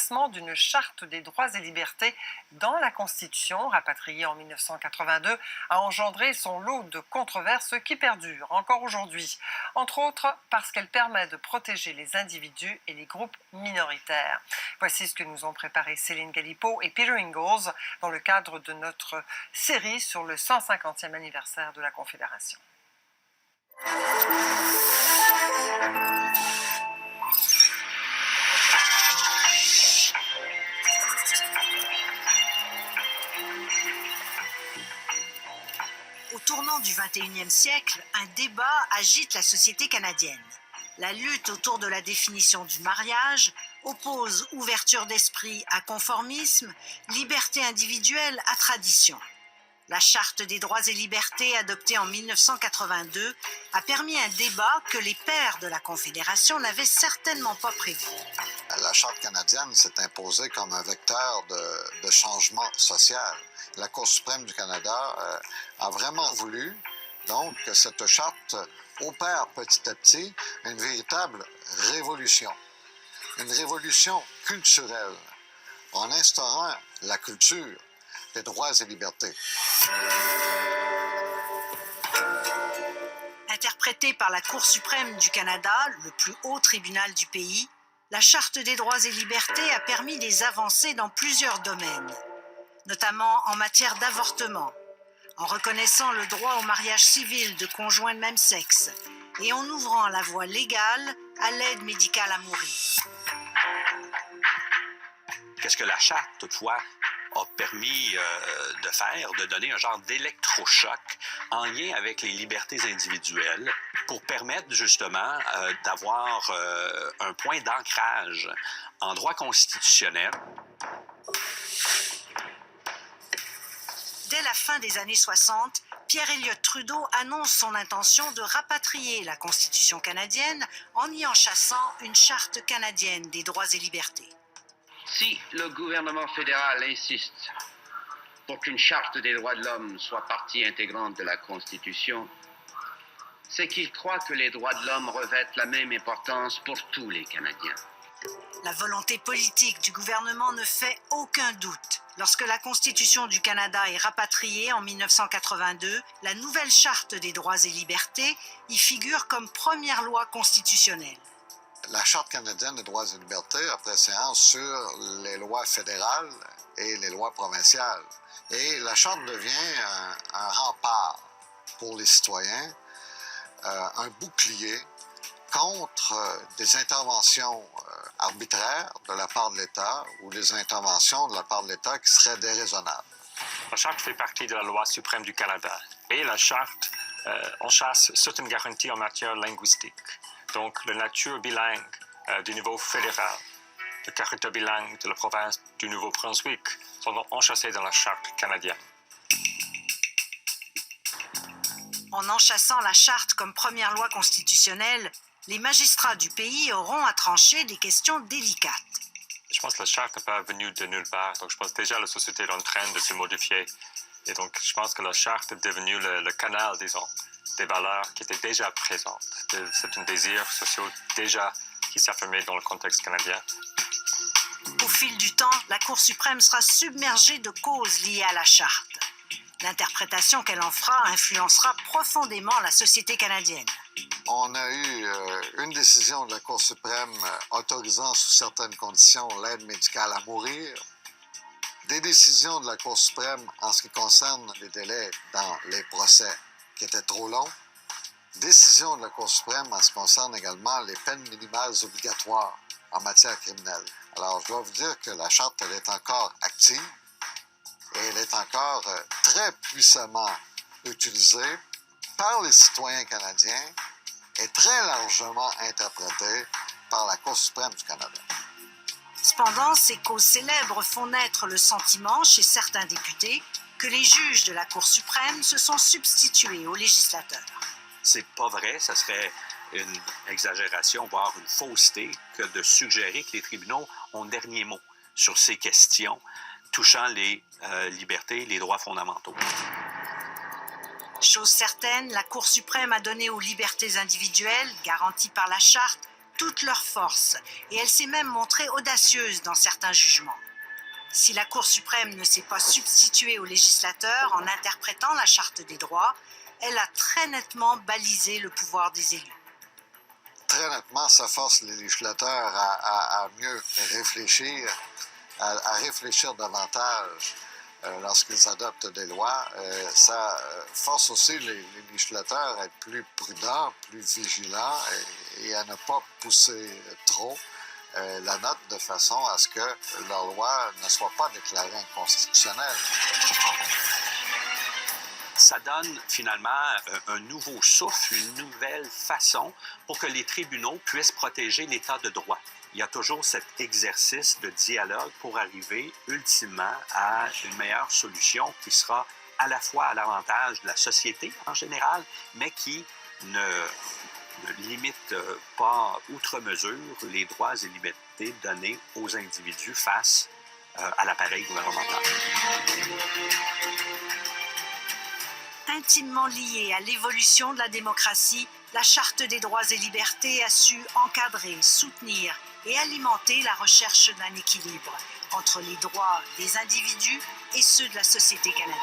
placement d'une charte des droits et libertés dans la Constitution, rapatriée en 1982, a engendré son lot de controverses qui perdurent encore aujourd'hui, entre autres parce qu'elle permet de protéger les individus et les groupes minoritaires. Voici ce que nous ont préparé Céline Galipeau et Peter Ingalls dans le cadre de notre série sur le 150e anniversaire de la Confédération. Au tournant du XXIe siècle, un débat agite la société canadienne. La lutte autour de la définition du mariage oppose ouverture d'esprit à conformisme, liberté individuelle à tradition. La Charte des droits et libertés, adoptée en 1982, a permis un débat que les pères de la Confédération n'avaient certainement pas prévu. La Charte canadienne s'est imposée comme un vecteur de changement social. La Cour suprême du Canada a vraiment voulu donc que cette charte opère petit à petit une véritable révolution. Une révolution culturelle en instaurant la culture des droits et libertés. Interprétée par la Cour suprême du Canada, le plus haut tribunal du pays, la Charte des droits et libertés a permis des avancées dans plusieurs domaines, notamment en matière d'avortement, en reconnaissant le droit au mariage civil de conjoints de même sexe et en ouvrant la voie légale à l'aide médicale à mourir. Qu'est-ce que la Charte, toutefois, a permis de faire, de donner un genre d'électrochoc en lien avec les libertés individuelles pour permettre justement d'avoir un point d'ancrage en droit constitutionnel. Dès la fin des années 60, Pierre Elliott Trudeau annonce son intention de rapatrier la Constitution canadienne en y enchâssant une charte canadienne des droits et libertés. Si le gouvernement fédéral insiste pour qu'une charte des droits de l'homme soit partie intégrante de la Constitution, c'est qu'il croit que les droits de l'homme revêtent la même importance pour tous les Canadiens. La volonté politique du gouvernement ne fait aucun doute. Lorsque la Constitution du Canada est rapatriée en 1982, la nouvelle Charte des droits et libertés y figure comme première loi constitutionnelle. La Charte canadienne des droits et libertés a préséance sur les lois fédérales et les lois provinciales. Et la Charte devient un rempart pour les citoyens, un bouclier contre des interventions arbitraires de la part de l'État ou des interventions de la part de l'État qui seraient déraisonnables. La Charte fait partie de la loi suprême du Canada. Et la Charte enchâsse certaines garanties en matière linguistique. Donc, la nature bilingue du niveau fédéral, le caractère bilingue de la province du Nouveau-Brunswick sont enchâssés dans la Charte canadienne. En enchâssant la Charte comme première loi constitutionnelle, les magistrats du pays auront à trancher des questions délicates. Je pense que la Charte n'est pas venue de nulle part. Donc, je pense déjà que la société est en train de se modifier. Et donc, je pense que la Charte est devenue le canal, disons, des valeurs qui étaient déjà présentes. C'est un désir social déjà qui s'affirmait dans le contexte canadien. Au fil du temps, la Cour suprême sera submergée de causes liées à la Charte. L'interprétation qu'elle en fera influencera profondément la société canadienne. On a eu une décision de la Cour suprême autorisant sous certaines conditions l'aide médicale à mourir. Des décisions de la Cour suprême en ce qui concerne les délais dans les procès qui étaient trop longs. Décision de la Cour suprême en ce qui concerne également les peines minimales obligatoires en matière criminelle. Alors, je dois vous dire que la Charte, elle est encore active et elle est encore très puissamment utilisée par les citoyens canadiens et très largement interprétée par la Cour suprême du Canada. Cependant, ces causes célèbres font naître le sentiment chez certains députés que les juges de la Cour suprême se sont substitués aux législateurs. C'est pas vrai, ça serait une exagération, voire une fausseté, que de suggérer que les tribunaux ont le dernier mot sur ces questions touchant les libertés, les droits fondamentaux. Chose certaine, la Cour suprême a donné aux libertés individuelles, garanties par la Charte, toute leur force et elle s'est même montrée audacieuse dans certains jugements. Si la Cour suprême ne s'est pas substituée aux législateurs en interprétant la Charte des droits, elle a très nettement balisé le pouvoir des élus. Très nettement, ça force les législateurs à mieux réfléchir, à réfléchir davantage lorsqu'ils adoptent des lois. Ça force aussi les législateurs à être plus prudents, plus vigilants et à ne pas pousser trop la note de façon à ce que leur loi ne soit pas déclarée inconstitutionnelle. Ça donne finalement un nouveau souffle, une nouvelle façon pour que les tribunaux puissent protéger l'État de droit. Il y a toujours cet exercice de dialogue pour arriver ultimement à une meilleure solution qui sera à la fois à l'avantage de la société en général, mais qui ne limite pas outre mesure les droits et libertés donnés aux individus face à l'appareil gouvernemental. Intimement liée à l'évolution de la démocratie, la Charte des droits et libertés a su encadrer, soutenir et alimenter la recherche d'un équilibre entre les droits des individus et ceux de la société canadienne.